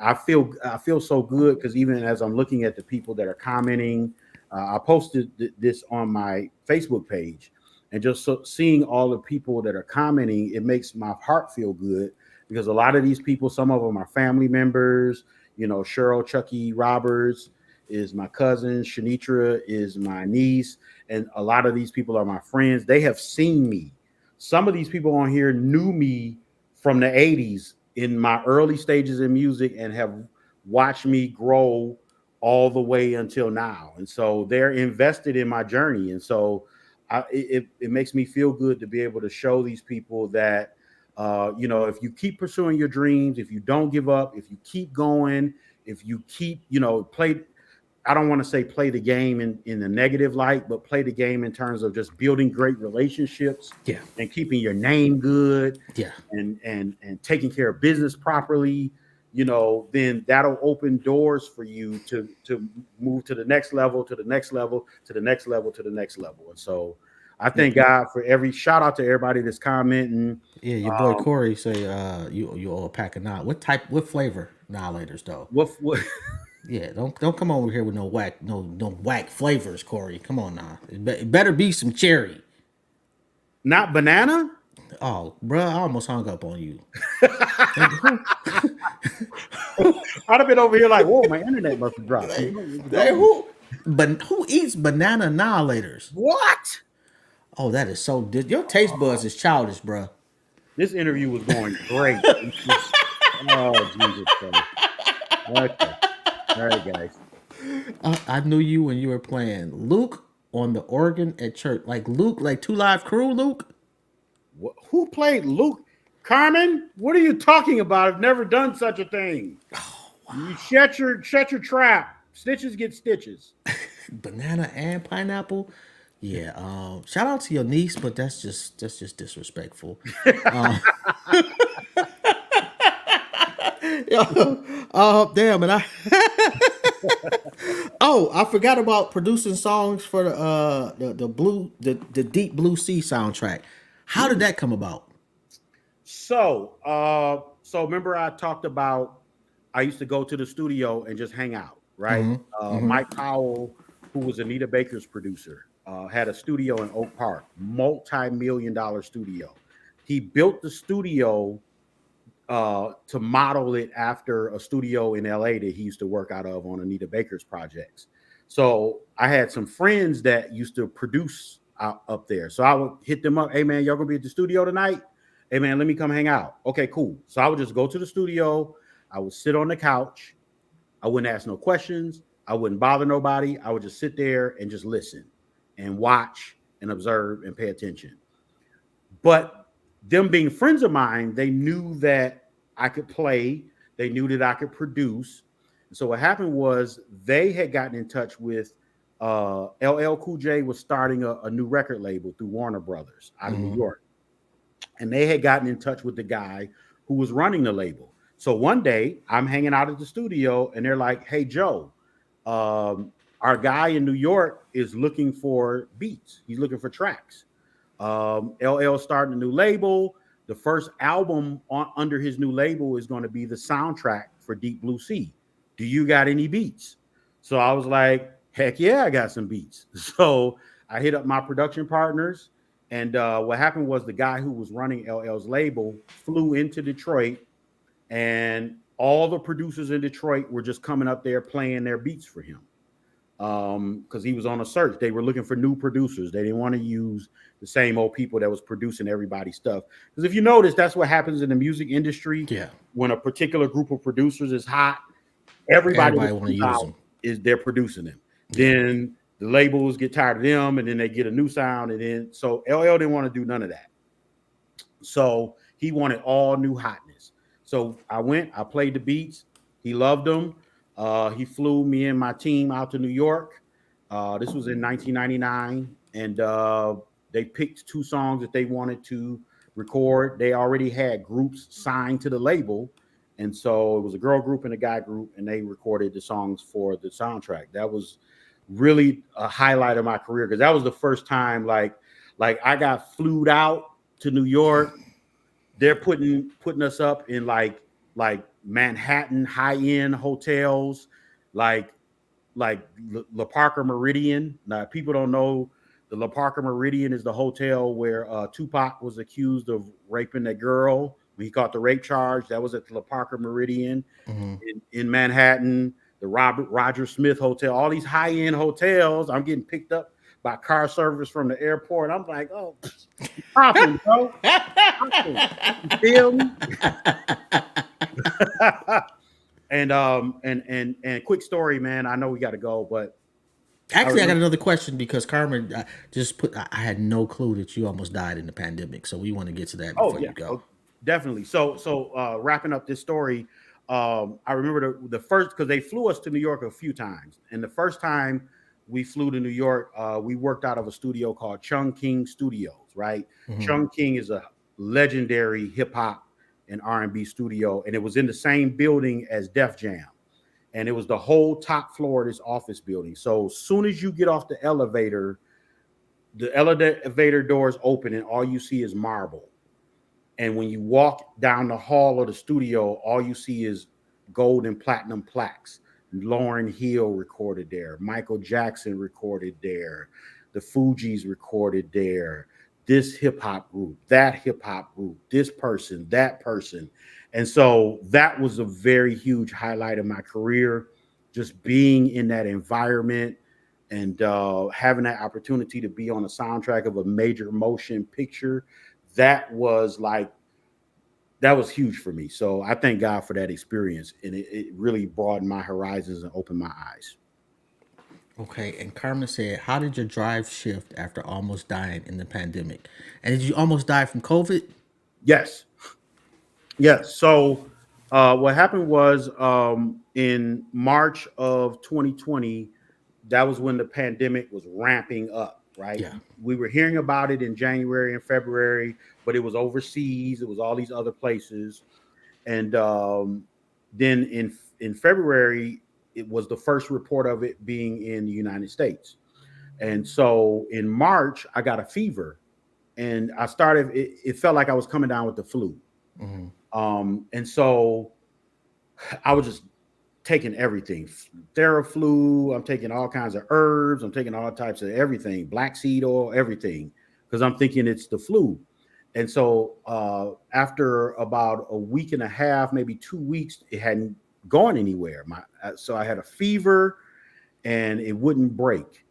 I feel so good because even as I'm looking at the people that are commenting, I posted this on my Facebook page, and just seeing all the people that are commenting, it makes my heart feel good because a lot of these people, some of them are family members. Cheryl Chucky Roberts is my cousin. Shanitra is my niece, and a lot of these people are my friends. They have seen me. Some of these people on here knew me from the '80s in my early stages in music and have watched me grow all the way until now. And so they're invested in my journey. And so it makes me feel good to be able to show these people that, if you keep pursuing your dreams, if you don't give up, if you keep going, if you keep, play, I don't want to say play the game in the negative light, but play the game in terms of just building great relationships, Yeah. and keeping your name good, Yeah. and taking care of business properly, then that'll open doors for you to move to the next level, to the next level, to the next level, to the next level. And so I thank God for every shout out to everybody that's commenting. Yeah, your boy Corey say you owe a pack of what flavor annihilators though? What Yeah, don't come over here with no whack flavors, Corey. Come on now. It better be some cherry. not banana? Oh, bruh, I almost hung up on you. I'd have been over here like, whoa, my internet must have dropped. But who eats banana annihilators? What? Oh, that is so. Your taste buds is childish, bruh. This interview was going great. Oh, Jesus Christ. Okay. All right, guys. I knew you when you were playing Luke on the organ at church. Like Luke, like 2 Live Crew, Luke. Who played Luke? Carmen? What are you talking about? I've never done such a thing. Oh, wow. You shut your trap. Stitches get stitches. Banana and pineapple. Yeah. Shout out to your niece, but that's just disrespectful. Damn, and I forgot about producing songs for the Deep Blue Sea soundtrack. How did that come about? So remember I talked about I used to go to the studio and just hang out, right? Mike Powell, who was Anita Baker's producer, had a studio in Oak Park, multi-million-dollar studio. He built the studio to model it after a studio in LA that he used to work out of on Anita Baker's projects. So I had some friends that used to produce up there. So I would hit them up. Hey man, y'all gonna be at the studio tonight? Hey man, let me come hang out. Okay, cool. So I would just go to the studio. I would sit on the couch. I wouldn't ask no questions. I wouldn't bother nobody. I would just sit there and just listen and watch and observe and pay attention. But them being friends of mine, they knew that I could play. They knew that I could produce. And so what happened was they had gotten in touch with LL Cool J was starting a new record label through Warner Brothers out of New York. And they had gotten in touch with the guy who was running the label. So one day I'm hanging out at the studio and they're like, hey, Joe, our guy in New York is looking for beats. He's looking for tracks. LL starting a new label. The first album under his new label is going to be the soundtrack for Deep Blue Sea. Do you got any beats? So I was like, heck yeah, I got some beats. So I hit up my production partners. And what happened was the guy who was running LL's label flew into Detroit, and all the producers in Detroit were just coming up there playing their beats for him. Because he was on a search. They were looking for new producers. They didn't want to use the same old people that was producing everybody's stuff. Because if you notice, that's what happens in the music industry. Yeah. When a particular group of producers is hot, everybody want to use them. They're producing them. Yeah. Then the labels get tired of them, and then they get a new sound. And then so LL didn't want to do none of that. So he wanted all new hotness. So I played the beats. He loved them. He flew me and my team out to New York. This was in 1999, and they picked 2 songs that they wanted to record. They already had groups signed to the label, and so it was a girl group and a guy group, and they recorded the songs for the soundtrack. That was really a highlight of my career because that was the first time like I got flued out to New York. They're putting us up in like Manhattan high-end hotels, like La Parker Meridian. Now, people don't know the La Parker Meridian is the hotel where Tupac was accused of raping that girl when he caught the rape charge. That was at the La Parker Meridian Mm-hmm. in Manhattan, the Roger Smith Hotel, all these high-end hotels. I'm getting picked up by car service from the airport. I'm like, oh, popping, bro. Popping. You feel me? And quick story, man. I know we got to go, but Actually, I got remember, another question because Carmen just put. I had no clue that you almost died in the pandemic, so we want to get to that oh before yeah, you go. oh, definitely. So wrapping up this story, I remember the first, because they flew us to New York a few times, and the first time we flew to New York, we worked out of a studio called Chung King Studios. Right, Mm-hmm. Chung King is a legendary hip hop and R&B studio, and it was in the same building as Def Jam. And it was the whole top floor of this office building. So as soon as you get off the elevator doors open and all you see is marble. And when you walk down the hall of the studio, all you see is gold and platinum plaques. Lauryn Hill recorded there. Michael Jackson recorded there. The Fugees recorded there. This hip hop group, that hip hop group, this person, that person. And so that was a very huge highlight of my career, just being in that environment and having that opportunity to be on the soundtrack of a major motion picture. That was like, that was huge for me. So I thank God for that experience. And it really broadened my horizons and opened my eyes. Okay, and Carmen said, "How did your drive shift after almost dying in the pandemic? And did you almost die from COVID?" Yes. Yes. So what happened was in March of 2020, that was when the pandemic was ramping up, right? Yeah. We were hearing about it in January and February, but it was overseas. It was all these other places. And then in February, it was the first report of it being in the United States. And so in March, I got a fever, and I started. It felt like I was coming down with the flu. Mm-hmm. And so I was just taking everything, Theraflu. I'm taking all kinds of herbs. I'm taking all types of everything, black seed oil, everything, because I'm thinking it's the flu. And so after about a week and a half, maybe 2 weeks, it hadn't gone anywhere. So I had a fever and it wouldn't break.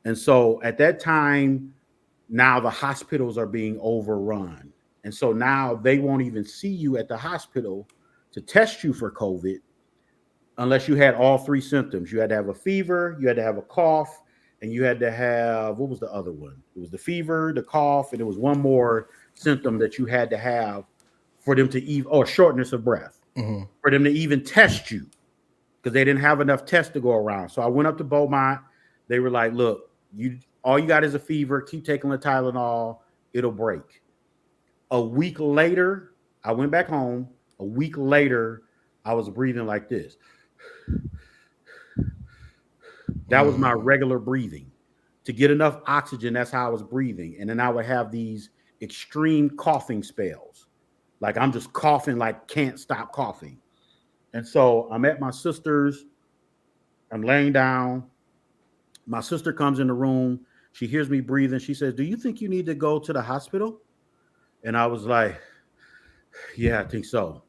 And so at that time, now the hospitals are being overrun. And so now they won't even see you at the hospital to test you for COVID unless you had all three symptoms. You had to have a fever, you had to have a cough, and you had to have, what was the other one? It was the fever, the cough, and there was one more symptom that you had to have for them to even, or shortness of breath, Mm-hmm. for them to even test you, because they didn't have enough tests to go around. So I went up to Beaumont. They were like, look, all you got is a fever. Keep taking the Tylenol. It'll break. A week later, I went back home. A week later, I was breathing like this. That was my regular breathing. To get enough oxygen, that's how I was breathing. And then I would have these extreme coughing spells. Like I'm just coughing, like can't stop coughing. And so I'm at my sister's. I'm laying down. My sister comes in the room. She hears me breathing. She says, "Do you think you need to go to the hospital?" And I was like, "Yeah, I think so."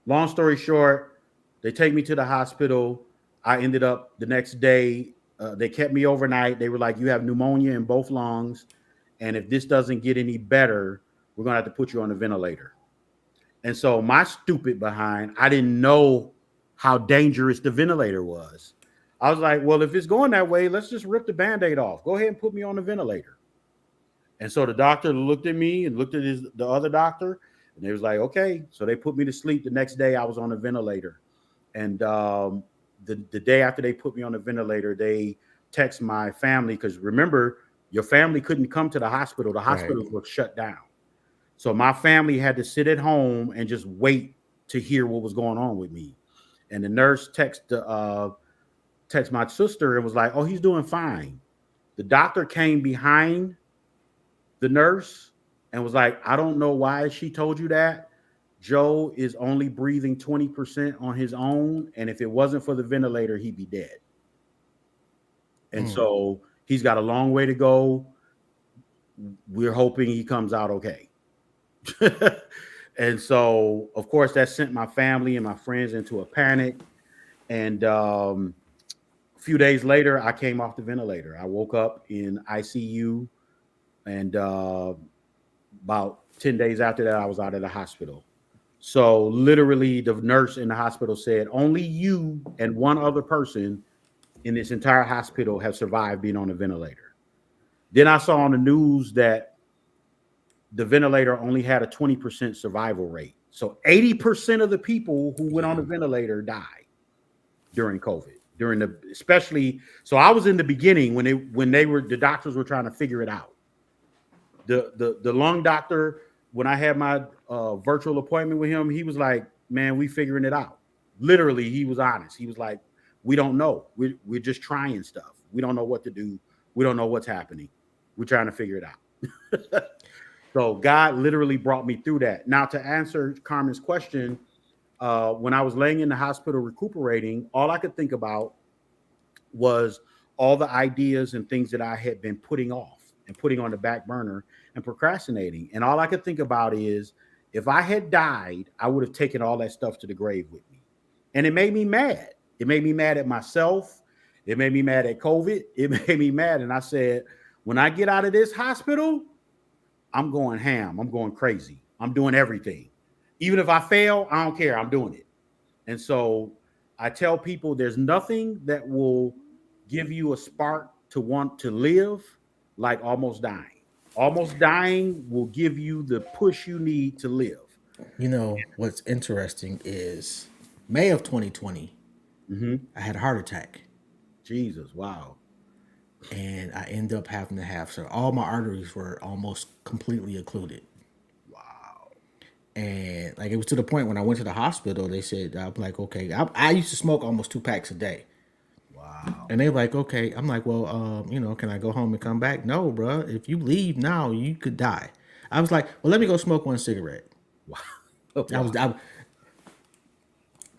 Long story short, they take me to the hospital. I ended up the next day. They kept me overnight. They were like, "You have pneumonia in both lungs. And if this doesn't get any better, we're going to have to put you on a ventilator." And so my stupid behind, I didn't know how dangerous the ventilator was. I was like, well, if it's going that way, let's just rip the Band-Aid off. Go ahead and put me on the ventilator. And so the doctor looked at me and looked at the other doctor, and they was like, okay. So they put me to sleep. The next day I was on the ventilator. And the day after they put me on the ventilator, they text my family, because remember, your family couldn't come to the hospital. The hospitals were shut down. So my family had to sit at home and just wait to hear what was going on with me. And the nurse texted my sister and was like, "Oh, he's doing fine." The doctor came behind the nurse and was like, "I don't know why she told you that. Joe is only breathing 20% on his own. And if it wasn't for the ventilator, he'd be dead. And so he's got a long way to go. We're hoping he comes out okay." And so, of course, that sent my family and my friends into a panic. And a few days later, I came off the ventilator. I woke up in ICU, and about 10 days after that, I was out of the hospital. So, literally, the nurse in the hospital said, only you and one other person in this entire hospital have survived being on a ventilator. Then I saw on the news that the ventilator only had a 20% survival rate. So 80% of the people who went on the ventilator died during COVID. During the especially, so I was in the beginning when they were the doctors were trying to figure it out. The lung doctor, when I had my virtual appointment with him, he was like, "Man, we figuring it out." Literally, he was honest. He was like, "We don't know. We're just trying stuff. We don't know what to do. We don't know what's happening. We're trying to figure it out." So God literally brought me through that. Now, to answer Carmen's question, when I was laying in the hospital recuperating, all I could think about was all the ideas and things that I had been putting off and putting on the back burner and procrastinating. And all I could think about is if I had died, I would have taken all that stuff to the grave with me. And it made me mad. It made me mad at myself. It made me mad at COVID. It made me mad. And I said, when I get out of this hospital, I'm going ham. I'm going crazy. I'm doing everything. Even if I fail, I don't care. I'm doing it. And so I tell people there's nothing that will give you a spark to want to live like almost dying. Almost dying will give you the push you need to live. You know what's interesting is May of 2020, I had a heart attack, Jesus, wow. and I ended up having to have so all my arteries were almost completely occluded. Wow. And like it was to the point when I went to the hospital, they said, I'm like, okay, I used to smoke almost 2 packs a day. Wow. And they were like, okay. I'm like, well, can I go home and come back? No, bro. If you leave now, you could die. I was like, well, let me go smoke one cigarette. Wow. I was, I,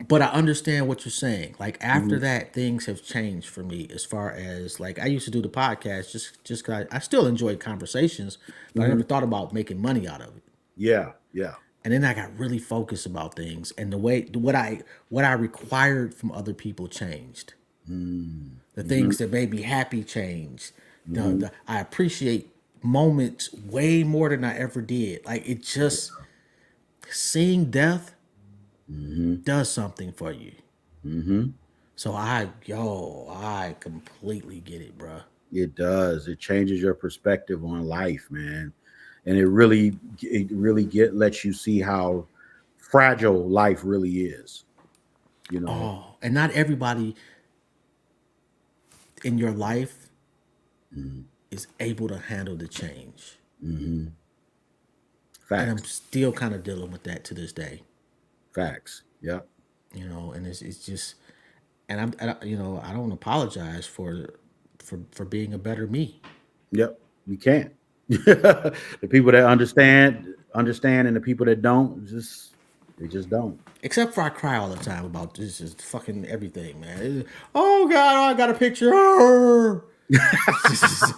but I understand what you're saying. Like after that, things have changed for me as far as like I used to do the podcast just cause I still enjoyed conversations, but I never thought about making money out of it. Yeah. Yeah. And then I got really focused about things, and the way what I required from other people changed. The things that made me happy changed. I appreciate moments way more than I ever did. Like it just seeing death does something for you. So I completely get it, bro. It does. It changes your perspective on life, man. And it really get lets you see how fragile life really is. You know. Oh, and not everybody in your life is able to handle the change. And I'm Facts. still kind of dealing with that to this day. Facts. Yep. And it's just, and I don't apologize for being a better me. Yep. You can't. The people that understand, and the people that don't, they just don't. Except for I cry all the time about this is fucking everything, man. Oh God, I got a picture. Arr! You say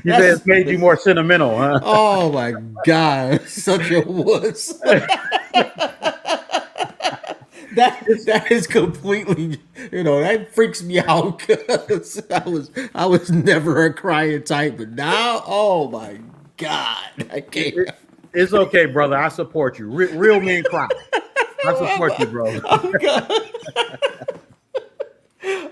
it's made you more sentimental, huh? Oh my God, such a wuss. That is completely, that freaks me out because I was never a crying type, but now, oh my God, I can't. It's okay, brother. I support you. Real men cry. I support you, bro. Oh God.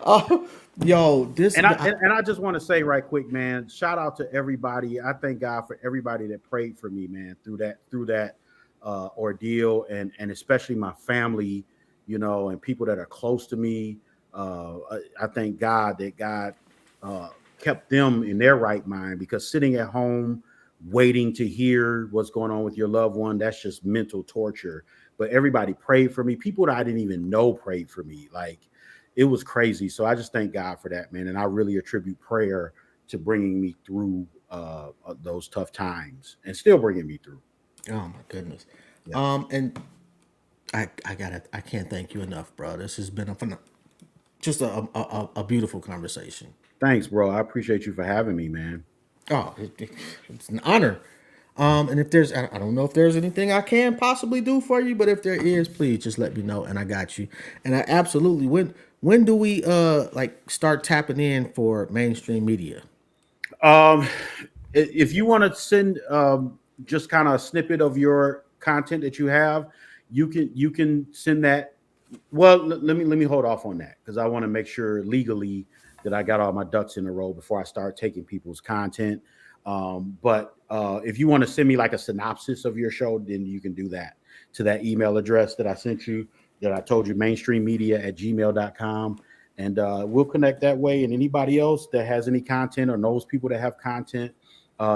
Oh, yo, this And I just want to say right quick, man. Shout out to everybody. I thank God for everybody that prayed for me, man, through that ordeal, and especially my family, and people that are close to me. I thank God that God kept them in their right mind, because sitting at home waiting to hear what's going on with your loved one, that's just mental torture. But everybody prayed for me. People that I didn't even know prayed for me. Like, it was crazy. So I just thank God for that, man. And I really attribute prayer to bringing me through those tough times, and still bringing me through. Oh my goodness. Yeah. And I can't thank you enough, bro. This has been just a beautiful conversation. Thanks, bro. I appreciate you for having me, man. Oh, it's an honor. And if there's, I don't know if there's anything I can possibly do for you, but if there is, please just let me know, and I got you. And I absolutely, when do we like start tapping in for mainstream media? Um, if you want to send just kind of a snippet of your content that you have, you can send that. Well, let me hold off on that because I want to make sure legally that I got all my ducks in a row before I start taking people's content. But if you want to send me like a synopsis of your show, then you can do that to that email address that I sent you, that I told you, mainstreammedia@gmail.com. And we'll connect that way. And anybody else that has any content or knows people that have content,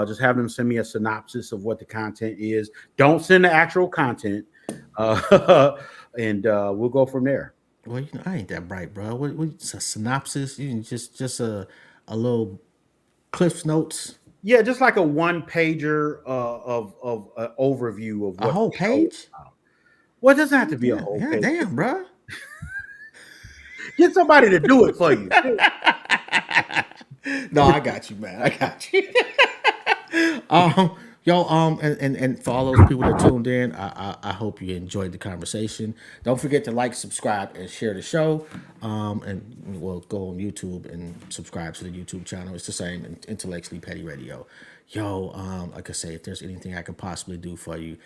just have them send me a synopsis of what the content is. Don't send the actual content, and we'll go from there. Well, I ain't that bright, bro. What's a synopsis? You can just a little Cliff's notes, Yeah, just like a one pager of overview of a what the whole show is page. about. Well, it doesn't have to be a Yeah, whole yeah, page. damn, bro. Get somebody to do it for you. No, I got you, man. I got you. Yo, and for all those people that tuned in, I hope you enjoyed the conversation. Don't forget to like, subscribe, and share the show. And we'll go on YouTube and subscribe to the YouTube channel. It's the same, Intellectually Petty Radio. Yo, like I say, if there's anything I could possibly do for you,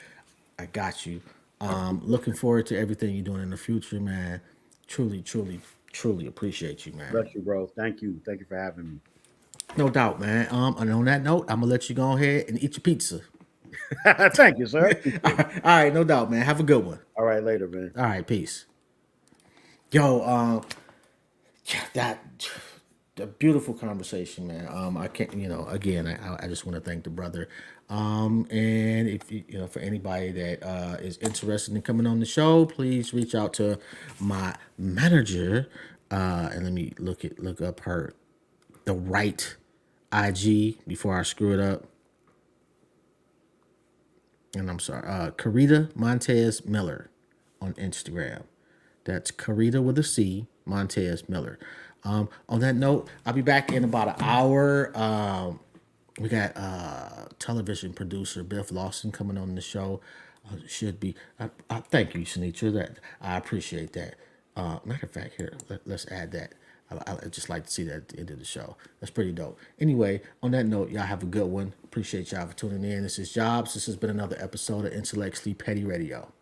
I got you. Looking forward to everything you're doing in the future, man. Truly, truly, truly appreciate you, man. Bless you, bro. Thank you. Thank you for having me. No doubt, man. And on that note, I'm gonna let you go ahead and eat your pizza. Thank you, sir. All right, no doubt, man. Have a good one. All right, later, man. All right, peace. Yo, yeah, that the beautiful conversation, man. I can't, again, I just want to thank the brother. And if for anybody that is interested in coming on the show, please reach out to my manager. And let me look up the right IG before I screw it up. And I'm sorry, Carita Montez Miller on Instagram. That's Carita with a C, Montez Miller. On that note, I'll be back in about an hour. We got television producer Biff Lawson coming on the show. Should be. Thank you, Shanitra. That I appreciate that. Matter of fact, here let's add that. I just like to see that at the end of the show. That's pretty dope. Anyway, on that note, y'all have a good one. Appreciate y'all for tuning in. This is Jobs. This has been another episode of Intellectually Petty Radio.